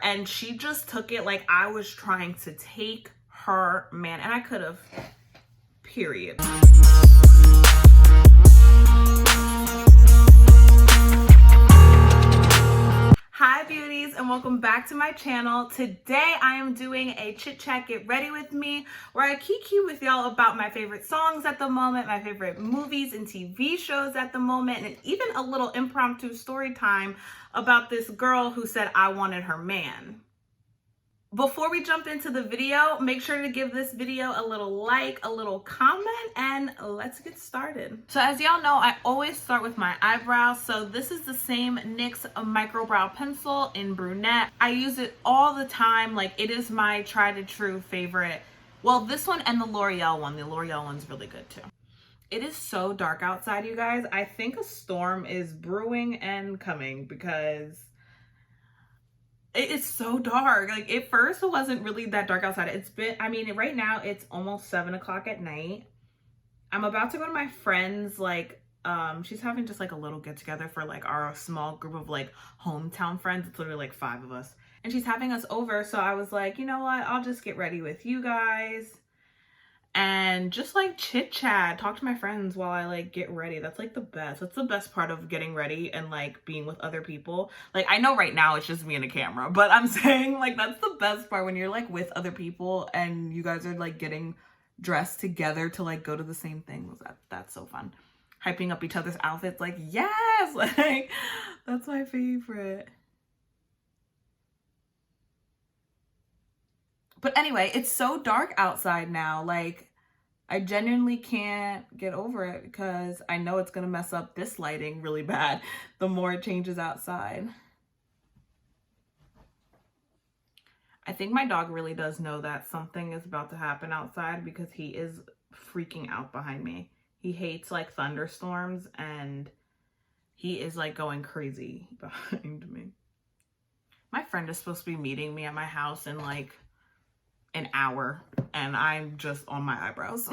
And she just took it like I was trying to take her man, and I could have, period. Hi beauties, and welcome back to my channel. Today I am doing a chit chat get ready with me, where I kiki with y'all about my favorite songs at the moment, my favorite movies and TV shows at the moment, and even a little impromptu story time about this girl who said I wanted her man. Before we jump into the video, make sure to give this video a little like, a little comment, and let's get started. So as y'all know, I always start with my eyebrows. So this is the same NYX micro brow pencil in brunette. I use it all the time. Like, it is my tried and true favorite. Well, this one and the L'Oreal one. The L'Oreal one's really good too. It is so dark outside, you guys. I think a storm is brewing and coming because it's so dark. Like, at first it wasn't really that dark outside. It's been, I mean, right now it's almost 7 o'clock at night. I'm about to go to my friend's, like, she's having just like a little get together for like our small group of like hometown friends. It's literally like 5 of us. And she's having us over. So I was like, you know what? I'll just get ready with you guys and just like chit chat, talk to my friends while I like get ready. That's like the best. That's the best part of getting ready and like being with other people. Like, I know right now it's just me and a camera, but I'm saying like that's the best part, when you're like with other people and you guys are like getting dressed together to like go to the same thing. That's so fun. Hyping up each other's outfits, like, yes, like that's my favorite. But anyway, it's so dark outside now. Like, I genuinely can't get over it because I know it's gonna mess up this lighting really bad the more it changes outside. I think my dog really does know that something is about to happen outside because he is freaking out behind me. He hates like thunderstorms and he is like going crazy behind me. My friend is supposed to be meeting me at my house in like an hour and I'm just on my eyebrows.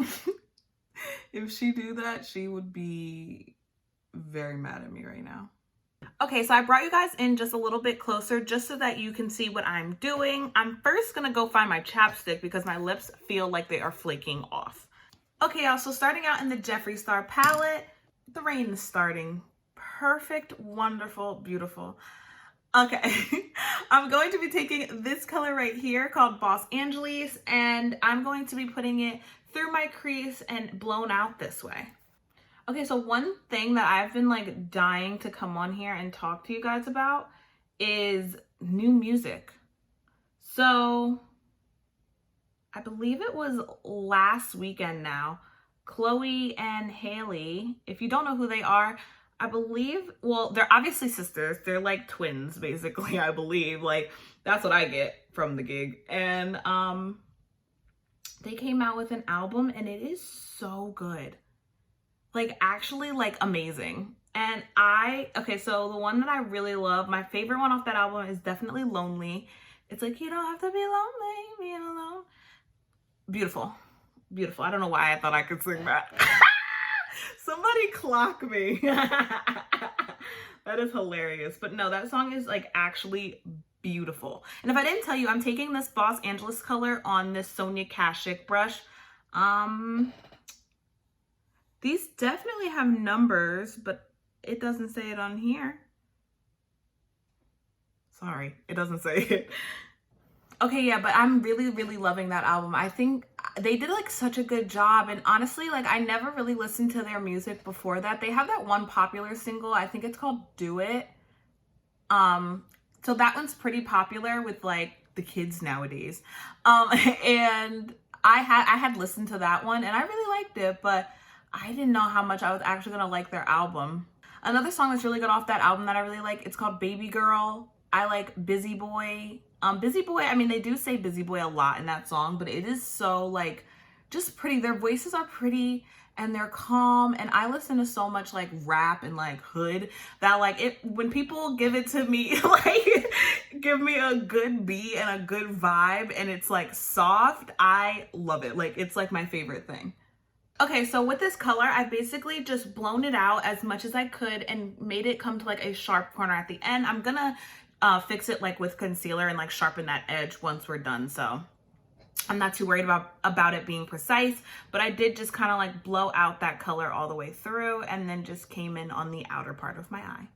If she do that, she would be very mad at me right now. Okay, so I brought you guys in just a little bit closer just so that you can see what I'm doing. I'm first gonna go find my chapstick because my lips feel like they are flaking off. Okay, y'all, so starting out in the Jeffree Star palette, the rain is starting. Perfect, wonderful, beautiful. Okay, I'm going to be taking this color right here called Boss Angeles, and I'm going to be putting it through my crease and blown out this way. Okay, so one thing that I've been like dying to come on here and talk to you guys about is new music. So I believe it was last weekend now, Chloe and Haley, if you don't know who they are, I believe, well, they're obviously sisters. They're like twins, basically, I believe. Like, that's what I get from the gig. And they came out with an album and it is so good. Like, actually, like, amazing. And okay, so the one that I really love, my favorite one off that album is definitely Lonely. It's like, you don't have to be lonely, be alone. Beautiful. Beautiful. I don't know why I thought I could sing that. Somebody clock me. That is hilarious. But no, that song is like actually beautiful. And if I didn't tell you, I'm taking this Boss Angeles color on this Sonia Kashuk brush. These definitely have numbers, but it doesn't say it on here. Sorry, it doesn't say it. Okay, yeah, but I'm really, really loving that album. I think they did like such a good job. And honestly, like, I never really listened to their music before that. They have that one popular single, I think it's called Do It. So that one's pretty popular with like the kids nowadays. And I had listened to that one and I really liked it, but I didn't know how much I was actually gonna like their album. Another song that's really good off that album that I really like, it's called Baby Girl. I like Busy Boy. Busy Boy, I mean, they do say Busy Boy a lot in that song, but it is so like just pretty. Their voices are pretty and they're calm. And I listen to so much like rap and like hood that like when people give it to me, like give me a good beat and a good vibe and it's like soft, I love it. Like, it's like my favorite thing. Okay, so with this color, I basically just blown it out as much as I could and made it come to like a sharp corner at the end. I'm gonna fix it like with concealer and like sharpen that edge once we're done. So I'm not too worried about it being precise, but I did just kind of like blow out that color all the way through and then just came in on the outer part of my eye.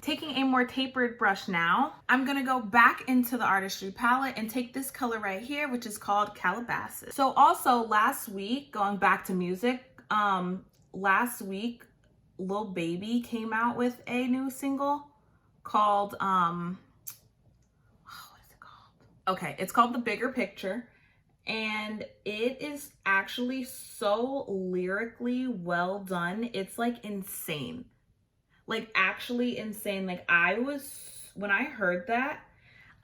Taking a more tapered brush now, I'm gonna go back into the Artistry palette and take this color right here, which is called Calabasas. So also last week, going back to music, last week, Lil Baby came out with a new single called, what is it called? Okay, it's called The Bigger Picture. And it is actually so lyrically well done. It's like insane. Like actually insane. Like when I heard that,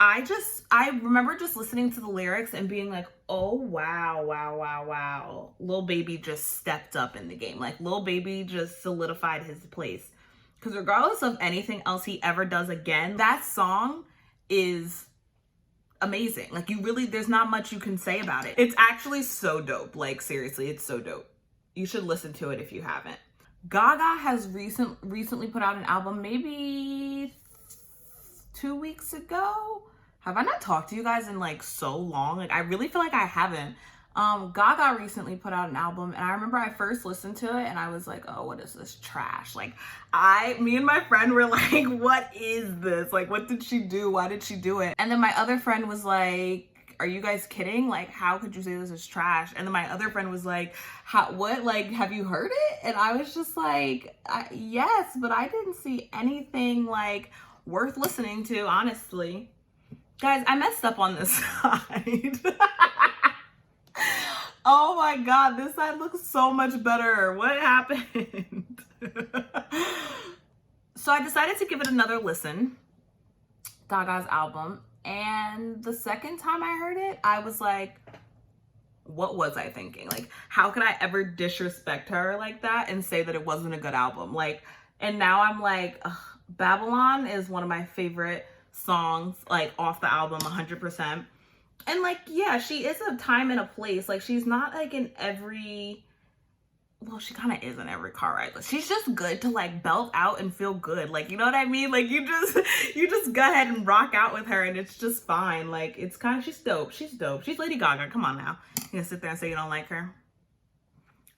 I remember just listening to the lyrics and being like, oh wow, wow, wow, wow. Lil Baby just stepped up in the game. Like Lil Baby just solidified his place. Because regardless of anything else he ever does again, that song is amazing. Like there's not much you can say about it. It's actually so dope. Like seriously, it's so dope. You should listen to it if you haven't. Gaga has recently put out an album, maybe 2 weeks ago. Have I not talked to you guys in like so long? Like I really feel like I haven't. Gaga recently put out an album and I remember I first listened to it and I was like, oh, what is this trash? Like me and my friend were like, what is this? Like, what did she do? Why did she do it? And then my other friend was like, are you guys kidding? Like, how could you say this is trash? And then my other friend was like, what? Like, have you heard it? And I was just like, yes, but I didn't see anything like worth listening to, honestly. Guys, I messed up on this side. Oh my God, this side looks so much better. What happened? So I decided to give it another listen, Gaga's album. And the second time I heard it, I was like, what was I thinking? Like, how could I ever disrespect her like that and say that it wasn't a good album? Like, and now I'm like, ugh, Babylon is one of my favorite songs, like off the album, 100%. And like, yeah, she is a time and a place. Like, she's not like in every, well, she kind of is in every car ride, but she's just good to like belt out and feel good. Like, you know what I mean? Like you just go ahead and rock out with her and it's just fine. Like it's kind of, she's dope. She's dope. She's Lady Gaga. Come on now. You gonna sit there and say you don't like her?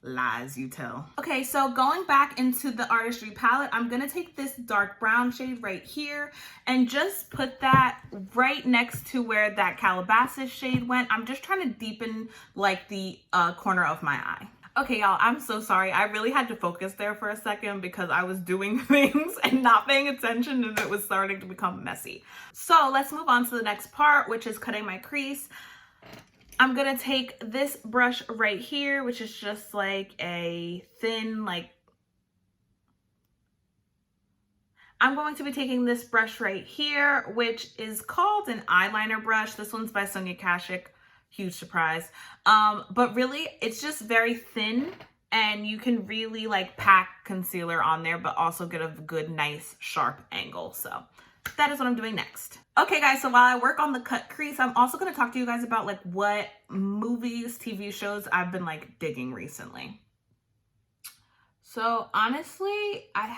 Lies you tell. Okay, so going back into the Artistry palette, I'm gonna take this dark brown shade right here and just put that right next to where that Calabasas shade went. I'm just trying to deepen like the corner of my eye. Okay, y'all, I'm so sorry. I really had to focus there for a second because I was doing things and not paying attention and it was starting to become messy. So let's move on to the next part, which is cutting my crease. I'm gonna take this brush right here, which is just like a thin, like, I'm going to be taking this brush right here, which is called an eyeliner brush. This one's by Sonia Kashuk, huge surprise. But really, it's just very thin and you can really like pack concealer on there, but also get a good, nice, sharp angle. So that is what I'm doing next. Okay guys, so while I work on the cut crease, I'm also gonna talk to you guys about like what movies, TV shows I've been like digging recently. So honestly, I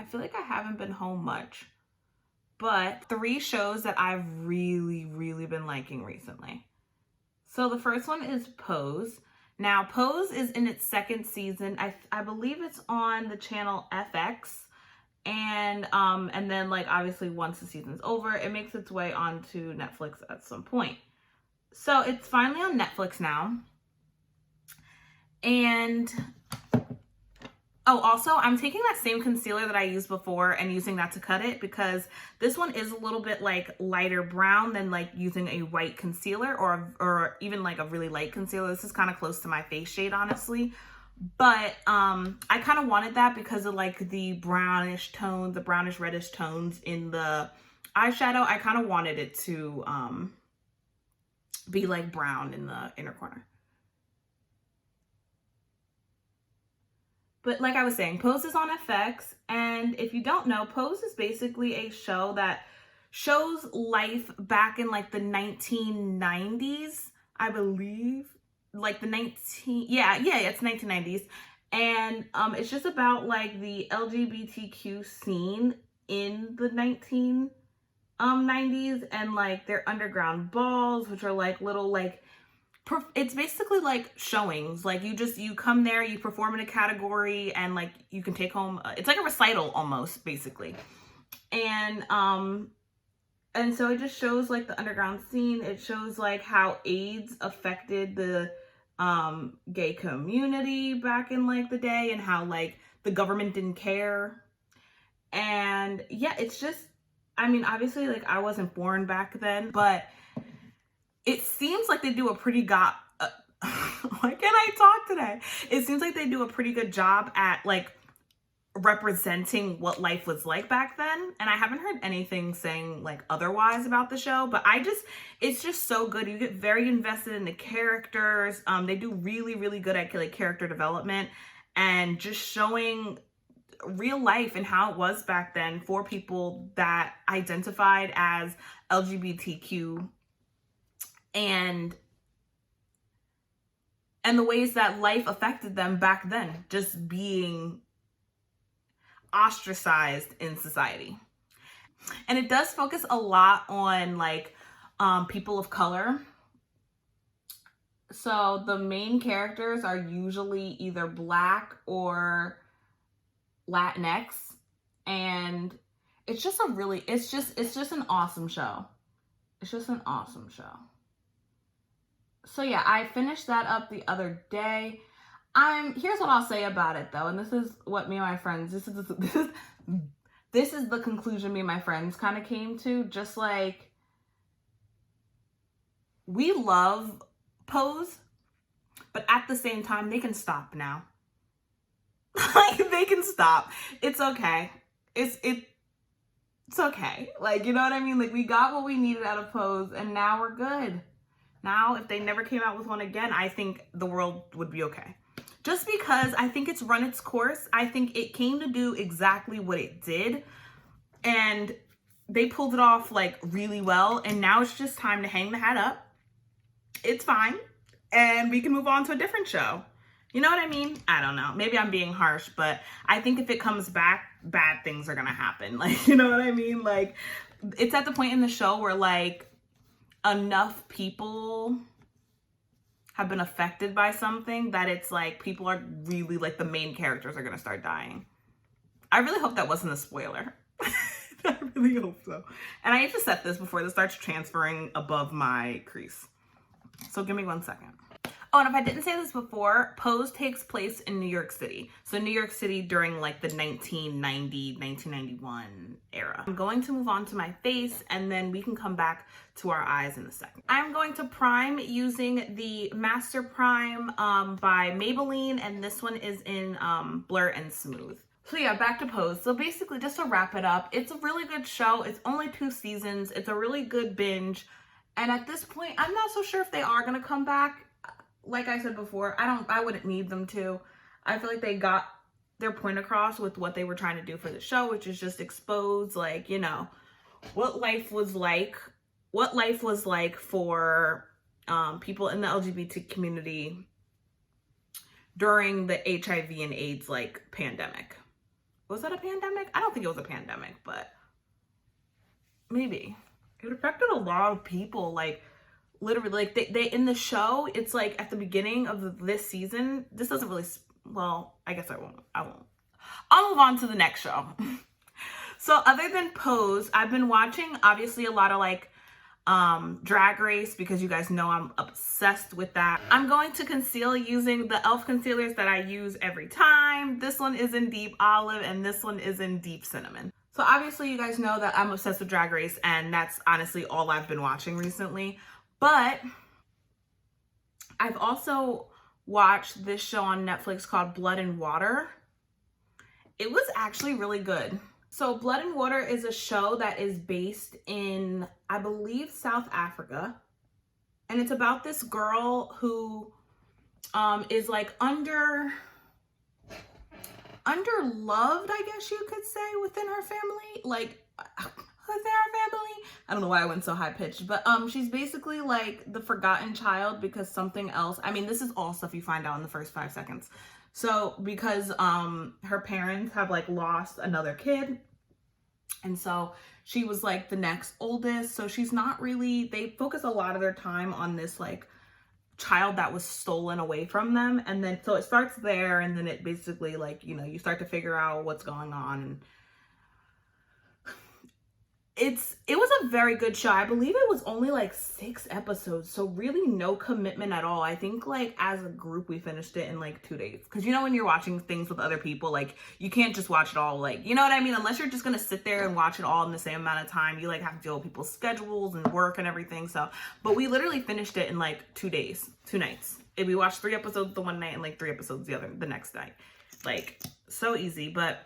feel like I haven't been home much, but 3 shows that I've really been liking recently. So the first one is Pose. Now Pose is in its 2nd season. I believe it's on the channel FX. And then like obviously once the season's over, it makes its way onto Netflix at some point. So it's finally on Netflix now. And oh, also I'm taking that same concealer that I used before and using that to cut it because this one is a little bit like lighter brown than like using a white concealer or even like a really light concealer. This is kind of close to my face shade, honestly. But I kind of wanted that because of like the brownish tones, the brownish reddish tones in the eyeshadow. I kind of wanted it to be like brown in the inner corner. But like I was saying, Pose is on FX. And if you don't know, Pose is basically a show that shows life back in like the 1990s, I believe. Like the it's 1990s. And it's just about like the LGBTQ scene in the 1990s. 90s, and like their underground balls, which are like little like it's basically like showings. Like you come there, you perform in a category, and like you can take home it's like a recital almost, basically. And so it just shows like the underground scene. It shows like how AIDS affected the gay community back in like the day, and how like the government didn't care. And yeah, it's just, I mean, obviously like I wasn't born back then, but it seems like they do a pretty why can't I talk today? It seems like they do a pretty good job at like representing what life was like back then. And I haven't heard anything saying like otherwise about the show, but it's just so good. You get very invested in the characters. They do really, really good at like character development and just showing real life and how it was back then for people that identified as LGBTQ, and the ways that life affected them back then, just being ostracized in society. And it does focus a lot on like people of color. So the main characters are usually either Black or Latinx, and it's just it's just an awesome show. It's just an awesome show. So yeah, I finished that up the other day. Here's what I'll say about it though, and this is what me and my friends, this is the conclusion me and my friends kind of came to. Just like, we love Pose, but at the same time, they can stop now. Like, they can stop. It's okay. It's okay. Like, you know what I mean? Like, we got what we needed out of Pose, and now we're good. Now, if they never came out with one again, I think the world would be okay. Just because I think it's run its course. I think it came to do exactly what it did, and they pulled it off like really well, and now it's just time to hang the hat up. It's fine, and we can move on to a different show. You know what I mean? I don't know. Maybe I'm being harsh, but I think if it comes back, bad things are gonna happen. Like, you know what I mean? Like, it's at the point in the show where like enough people have been affected by something that it's like people are really like, the main characters are gonna start dying. I really hope that wasn't a spoiler. I really hope so. And I need to set this before this starts transferring above my crease. So give me 1 second. Oh, and if I didn't say this before, Pose takes place in New York City. So New York City during like the 1990, 1991 era. I'm going to move on to my face, and then we can come back to our eyes in a second. I'm going to prime using the Master Prime by Maybelline, and this one is in Blur and Smooth. So yeah, back to Pose. So basically, just to wrap it up, it's a really good show. It's only 2 seasons. It's a really good binge. And at this point, I'm not so sure if they are gonna come back. Like I said before, I wouldn't need them to. I feel like they got their point across with what they were trying to do for the show, which is just expose, like, you know, what life was like for people in the LGBT community during the HIV and AIDS like pandemic. Was that a pandemic? I don't think it was a pandemic, but maybe. It affected a lot of people, like literally, like they in the show, it's like at the beginning of this season, this doesn't really, well, I guess I won't. I'll move on to the next show. So other than Pose, I've been watching obviously a lot of like Drag Race, because you guys know I'm obsessed with that. I'm going to conceal using the e.l.f. concealers that I use every time. This one is in Deep Olive, and this one is in Deep Cinnamon. So obviously you guys know that I'm obsessed with Drag Race, and that's honestly all I've been watching recently. But I've also watched this show on Netflix called Blood and Water. It was actually really good. So Blood and Water is a show that is based in, I believe, South Africa. And it's about this girl who is like underloved, I guess you could say, within her family. Like, within her family? I don't know why I went so high pitched, but she's basically like the forgotten child because something else. I mean, this is all stuff you find out in the first 5 seconds. So because her parents have like lost another kid, and so she was like the next oldest. So she's not really, they focus a lot of their time on this like child that was stolen away from them. And then, so it starts there, and then it basically like, you know, you start to figure out what's going on. And it was a very good show. I believe it was only like 6 episodes, so really no commitment at all. I think like as a group we finished it in like 2 days, because you know when you're watching things with other people, like you can't just watch it all, like, you know what I mean, unless you're just gonna sit there and watch it all in the same amount of time. You like have to deal with people's schedules and work and everything. So but we literally finished it in like 2 days, 2 nights. And we watched 3 episodes the one night and like 3 episodes the next night. Like so easy. But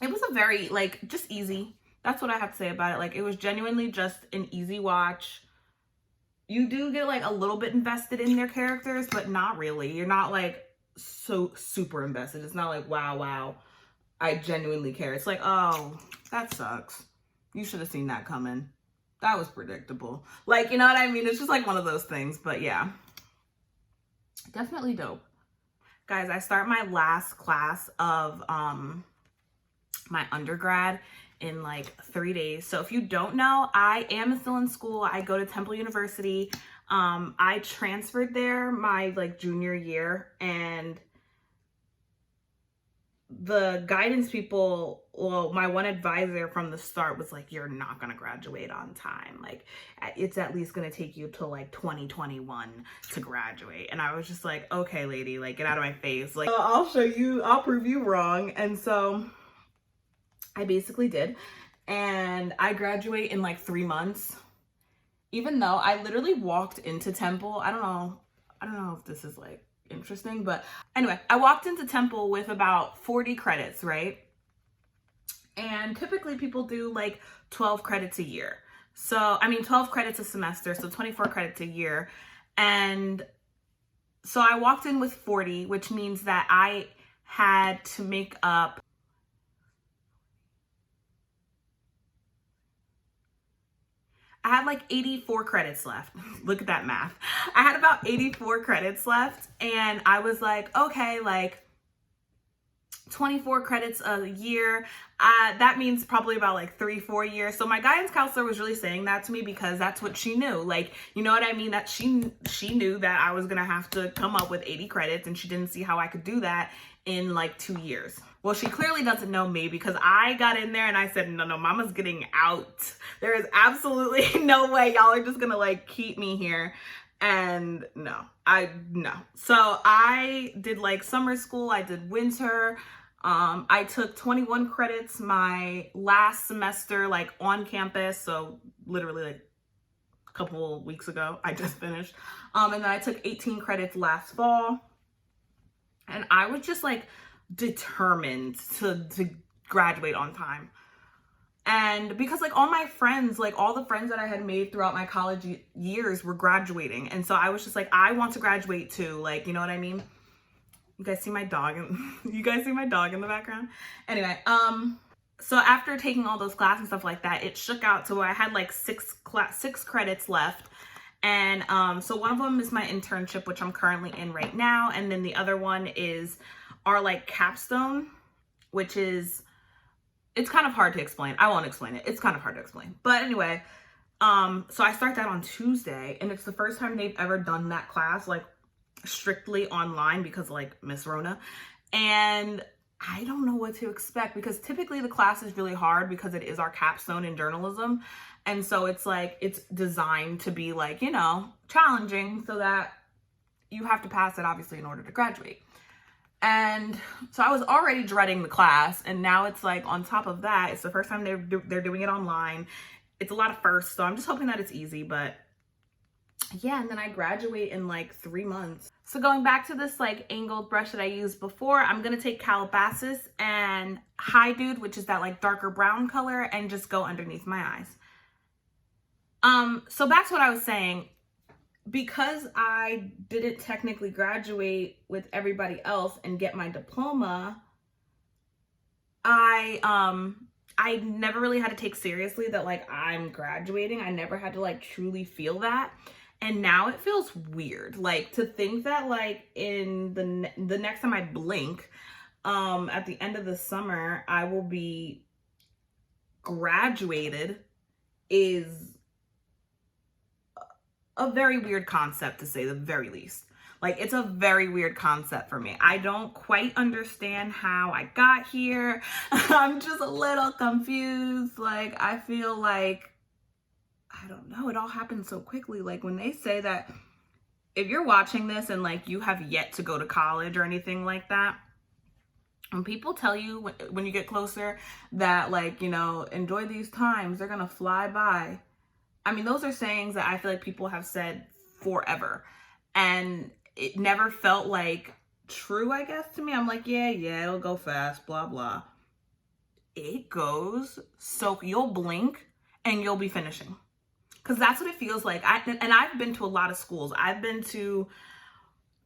it was a very like just easy. That's what I have to say about it. Like, it was genuinely just an easy watch. You do get like a little bit invested in their characters, but not really. You're not like so super invested. It's not like, wow, I genuinely care. It's like, oh, that sucks. You should have seen that coming. That was predictable. Like, you know what I mean? It's just like one of those things. But yeah, definitely dope. Guys, I start my last class of my undergrad in like 3 days. So if you don't know, I am still in school. I go to Temple University. I transferred there my like junior year, and the guidance people, well, my one advisor from the start was like, you're not gonna graduate on time. Like, it's at least gonna take you till like 2021 to graduate. And I was just like, okay, lady, like get out of my face. Like, I'll show you, I'll prove you wrong. And so I basically did, and I graduate in like 3 months, even though I literally walked into Temple. I don't know if this is like interesting, but anyway, I walked into Temple with about 40 credits, right? And typically people do like 12 credits a year. So, I mean, 12 credits a semester, so 24 credits a year. And so I walked in with 40, which means that I had to make up I had like 84 credits left. Look at that math. I had about 84 credits left, and I was like, okay, like 24 credits a year. That means probably about like 3-4 years. So my guidance counselor was really saying that to me because that's what she knew. Like, you know what I mean? That she knew that I was gonna have to come up with 80 credits, and she didn't see how I could do that in like 2 years. Well, she clearly doesn't know me, because I got in there and I said, no, mama's getting out. There is absolutely no way y'all are just gonna like keep me here. And no. So I did like summer school, I did winter. I took 21 credits my last semester, like on campus. So literally like a couple of weeks ago, I just finished. And then I took 18 credits last fall. And I was just like determined to graduate on time. And because like all my friends, like all the friends that I had made throughout my college years were graduating. And so I was just like, I want to graduate too. Like, you know what I mean? You guys see my dog you guys see my dog in the background? Anyway, so after taking all those classes and stuff like that, it shook out to where I had like 6 credits left. And so one of them is my internship, which I'm currently in right now. And then the other one is our like capstone, which is, it's kind of hard to explain. I won't explain it. It's kind of hard to explain. But anyway, so I start that on Tuesday, and it's the first time they've ever done that class, like strictly online, because like Miss Rona. And I don't know what to expect, because typically the class is really hard because it is our capstone in journalism. And so it's like, it's designed to be like, you know, challenging, so that you have to pass it obviously in order to graduate. And so I was already dreading the class, and now it's like on top of that, it's the first time they're doing it online. It's a lot of firsts, so I'm just hoping that it's easy. But yeah, and then I graduate in like 3 months. So going back to this like angled brush that I used before, I'm gonna take Calabasas and High Dude, which is that like darker brown color, and just go underneath my eyes. So back to what I was saying. Because I didn't technically graduate with everybody else and get my diploma, I never really had to take seriously that like I'm graduating. I never had to like truly feel that. And now it feels weird, like to think that like in the next time I blink, at the end of the summer, I will be graduated is a very weird concept, to say the very least. Like, it's a very weird concept for me. I don't quite understand how I got here. I'm just a little confused. Like, I feel like, I don't know, it all happened so quickly. Like, when they say that, if you're watching this and like you have yet to go to college or anything like that, when people tell you when you get closer that, like, you know, enjoy these times, they're gonna fly by. I mean, those are sayings that I feel like people have said forever. And it never felt like true, I guess, to me. I'm like, yeah, it'll go fast, blah, blah. It goes so, you'll blink and you'll be finishing. Because that's what it feels like. And I've been to a lot of schools. I've been to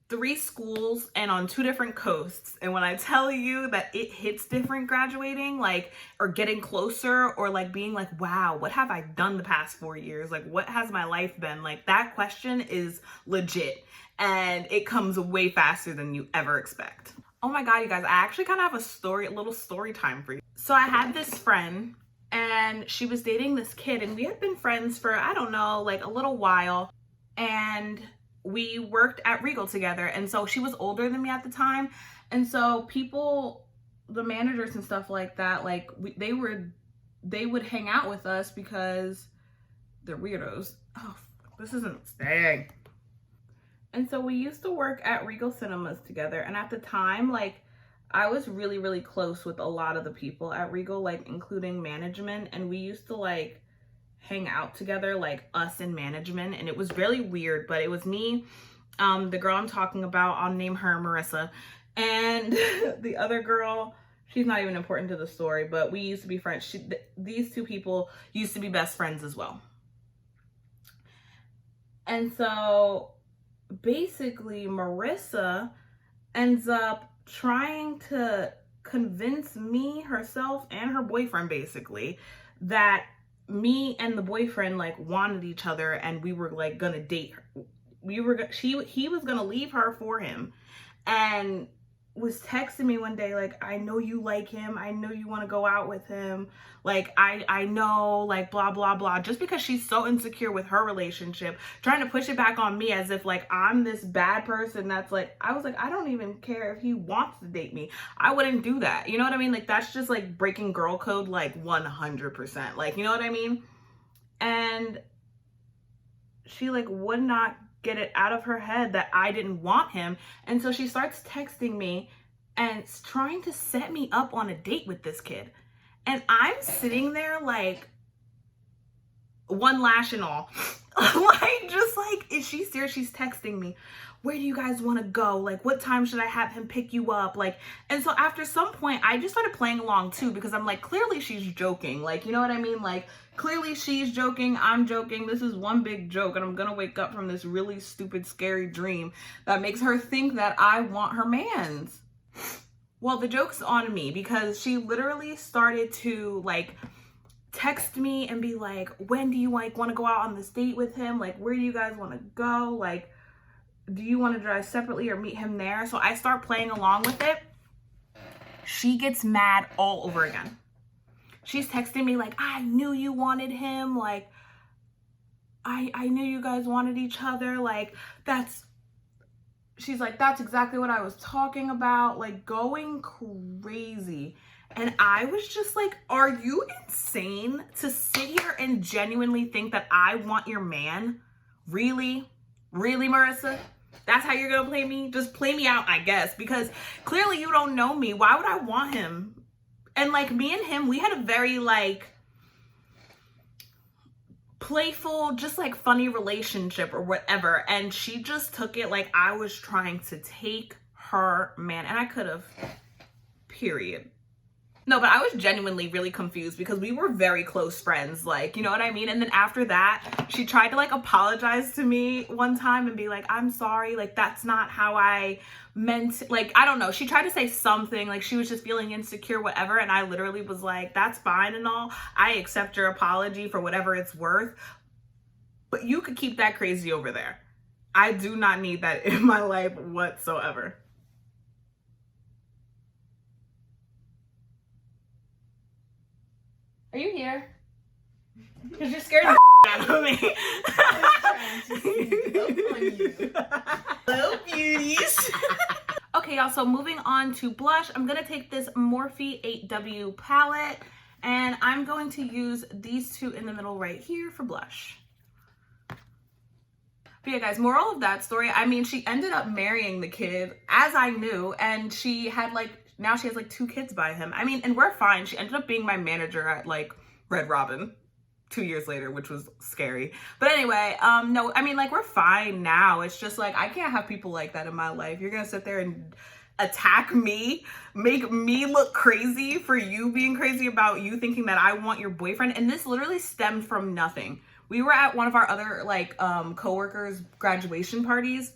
3 schools and on 2 different coasts. And when I tell you that it hits different graduating, like, or getting closer, or like being like, wow, what have I done the past 4 years? Like, what has my life been? Like, that question is legit. And it comes way faster than you ever expect. Oh my God, you guys, I actually kind of have a little story time for you. So I had this friend, and she was dating this kid, and we had been friends for, I don't know, like a little while. And we worked at Regal together. And so she was older than me at the time. And so people, the managers and stuff like that, like they would hang out with us because they're weirdos. Oh, this isn't staying. And so we used to work at Regal Cinemas together. And at the time, like, I was really, really close with a lot of the people at Regal, like including management. And we used to like hang out together, like us in management. And it was really weird, but it was me, the girl I'm talking about, I'll name her Marissa. And the other girl, she's not even important to the story, but we used to be friends. These 2 people used to be best friends as well. And so basically Marissa ends up trying to convince me, herself, and her boyfriend, basically, that me and the boyfriend like wanted each other and we were like gonna date her. He was gonna leave her for him, and was texting me one day like, I know you like him, I know you want to go out with him, like I know, like blah blah blah, just because she's so insecure with her relationship, trying to push it back on me as if like I'm this bad person that's like, I was like, I don't even care if he wants to date me, I wouldn't do that, you know what I mean? Like, that's just like breaking girl code, like 100%, like, you know what I mean? And she like would not get it out of her head that I didn't want him. And so she starts texting me and trying to set me up on a date with this kid. And I'm sitting there like, one lash and all. Like, just like, is she serious? She's texting me, where do you guys want to go? Like, what time should I have him pick you up? Like, and so after some point, I just started playing along too, because I'm like, clearly she's joking. Like, you know what I mean? Like, clearly she's joking, I'm joking. This is one big joke, and I'm gonna wake up from this really stupid, scary dream that makes her think that I want her mans. Well, the joke's on me, because she literally started to like text me and be like, when do you want to go out on this date with him? Like, where do you guys want to go? Like, do you want to drive separately or meet him there? So I start playing along with it. She gets mad all over again. She's texting me like, I knew you wanted him. Like, I knew you guys wanted each other. Like, she's like, that's exactly what I was talking about. Like, going crazy. And I was just like, are you insane to sit here and genuinely think that I want your man? Really? Really, Marissa? That's how you're gonna play me? Just play me out, I guess, because clearly you don't know me. Why would I want him? And like, me and him, we had a very like playful, just like funny relationship or whatever. And she just took it like I was trying to take her man. And I could have, period. No, but I was genuinely really confused because we were very close friends, like, you know what I mean? And then after that, she tried to like apologize to me one time and be like, I'm sorry, like, that's not how I meant, like, I don't know. She tried to say something, like she was just feeling insecure, whatever. And I literally was like, that's fine and all. I accept your apology for whatever it's worth, but you could keep that crazy over there. I do not need that in my life whatsoever. Are you here? Because you're scared the out of me. Hello, beauties. Okay, y'all, so moving on to blush, I'm going to take this Morphe 8W palette, and I'm going to use these two in the middle right here for blush. But yeah, guys, moral of that story, I mean, she ended up marrying the kid, as I knew, and she had like, now she has like 2 kids by him. I mean, and we're fine. She ended up being my manager at like Red Robin 2 years later, which was scary. But anyway, no, I mean, like, we're fine now. It's just like, I can't have people like that in my life. You're gonna sit there and attack me, make me look crazy for you being crazy about you thinking that I want your boyfriend. And this literally stemmed from nothing. We were at one of our other like coworkers' graduation parties,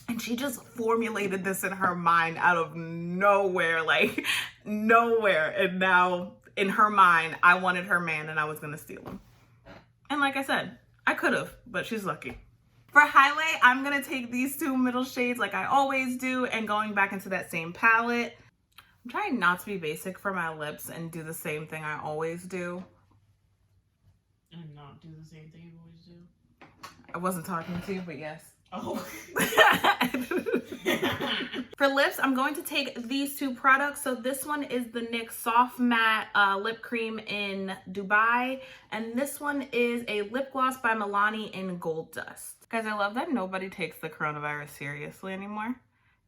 and she just formulated this in her mind out of nowhere, like nowhere. And now in her mind, I wanted her man and I was gonna steal him. And like I said, I could have, but she's lucky. For highlight, I'm gonna take these 2 middle shades like I always do and going back into that same palette. I'm trying not to be basic for my lips and do the same thing I always do. And not do the same thing you always do? I wasn't talking to you, but yes. Oh. For lips, I'm going to take these 2 products. So this one is the NYX Soft Matte Lip Cream in Dubai. And this one is a lip gloss by Milani in Gold Dust. Guys, I love that nobody takes the coronavirus seriously anymore.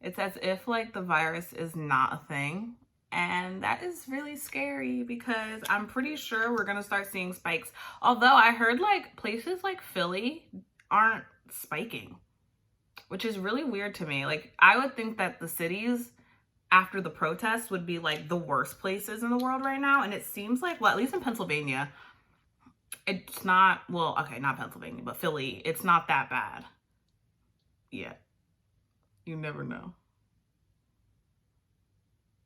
It's as if like the virus is not a thing. And that is really scary because I'm pretty sure we're gonna start seeing spikes. Although I heard like places like Philly aren't spiking, which is really weird to me. Like, I would think that the cities after the protests would be like the worst places in the world right now. And it seems like, well, at least in Pennsylvania, it's not, well, okay, not Pennsylvania, but Philly, it's not that bad yet. You never know.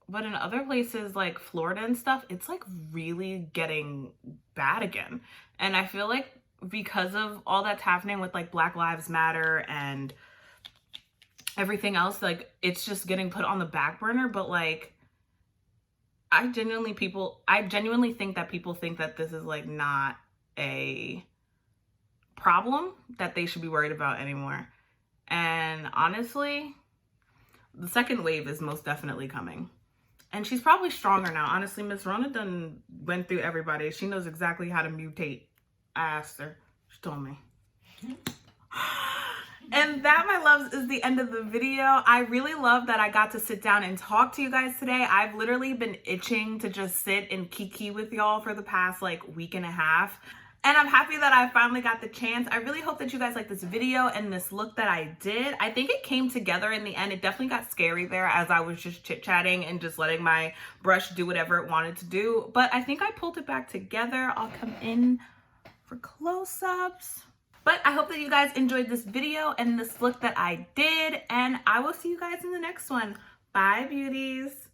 But in other places like Florida and stuff, it's like really getting bad again. And I feel like because of all that's happening with like Black Lives Matter and everything else, like it's just getting put on the back burner. But like, I genuinely think that people think that this is like not a problem that they should be worried about anymore. And honestly, the second wave is most definitely coming. And she's probably stronger now. Honestly, Miss Rona done went through everybody. She knows exactly how to mutate. I asked her. She told me. And that, my loves, is the end of the video. I really love that I got to sit down and talk to you guys today. I've literally been itching to just sit and kiki with y'all for the past like week and a half. And I'm happy that I finally got the chance. I really hope that you guys like this video and this look that I did. I think it came together in the end. It definitely got scary there as I was just chit-chatting and just letting my brush do whatever it wanted to do. But I think I pulled it back together. I'll come in for close-ups. But I hope that you guys enjoyed this video and this look that I did. And I will see you guys in the next one. Bye, beauties.